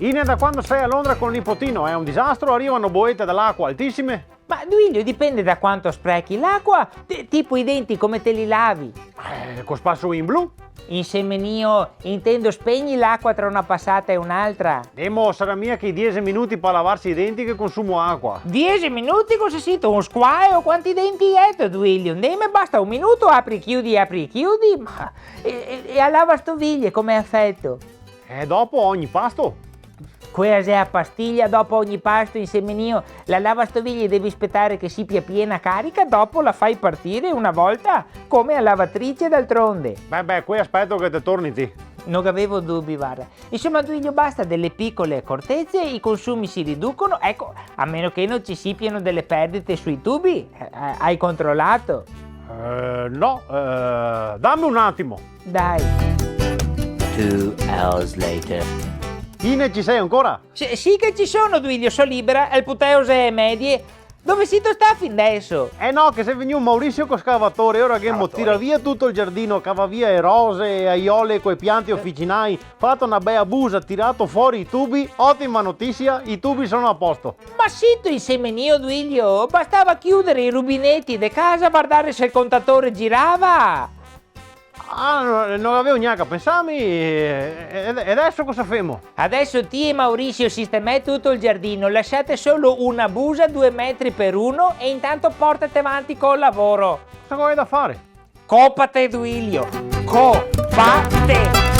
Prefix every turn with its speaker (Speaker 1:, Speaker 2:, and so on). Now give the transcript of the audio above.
Speaker 1: Ine, da quando sei a Londra con il nipotino è un disastro, arrivano boette dall'acqua altissime.
Speaker 2: Ma Duilio, dipende da quanto sprechi l'acqua, tipo i denti come te li lavi.
Speaker 1: Con spasso in blu.
Speaker 2: Insemenio, intendo spegni l'acqua tra una passata e un'altra.
Speaker 1: Demo, sarà mia che 10 minuti per lavarsi i denti che consumo acqua.
Speaker 2: 10 minuti cosa siete? Un squaio? Quanti denti hai, Duilio? Me basta un minuto, apri e chiudi. Ma... E a lavastoviglie come affetto?
Speaker 1: E dopo ogni pasto.
Speaker 2: Quasi a pastiglia dopo ogni pasto, insemenio, la lavastoviglie devi aspettare che sia piena carica, dopo la fai partire una volta, come a lavatrice d'altronde.
Speaker 1: Beh, qui aspetto che te torni ti.
Speaker 2: Non avevo dubbi, guarda. Insomma, Duilio, basta delle piccole accortezze, i consumi si riducono, ecco, a meno che non ci siano delle perdite sui tubi. Hai controllato?
Speaker 1: No, dammi un attimo.
Speaker 2: Dai.
Speaker 3: 2 hours later.
Speaker 1: Ine, ci sei ancora?
Speaker 2: Sì che ci sono, Duilio, sono libera, il puteose medie. Dove si sta fin adesso?
Speaker 1: No, che se venuto Maurizio con scavatore, ora che mo
Speaker 2: Scavatore.
Speaker 1: tira via tutto il giardino, cava via le rose, e aiole, quei pianti officinai, fatto una bella busa, tirato fuori i tubi, ottima notizia, i tubi sono a posto.
Speaker 2: Ma sito insemenio, Duilio, bastava chiudere i rubinetti di casa, guardare se il contatore girava.
Speaker 1: Non avevo neanche a pensarmi, e adesso cosa famo?
Speaker 2: Adesso ti e Maurizio sistemate tutto il giardino, lasciate solo una busa 2 metri per uno e intanto portate avanti col lavoro.
Speaker 1: Cosa hai da fare?
Speaker 2: Copate, Duilio, copate!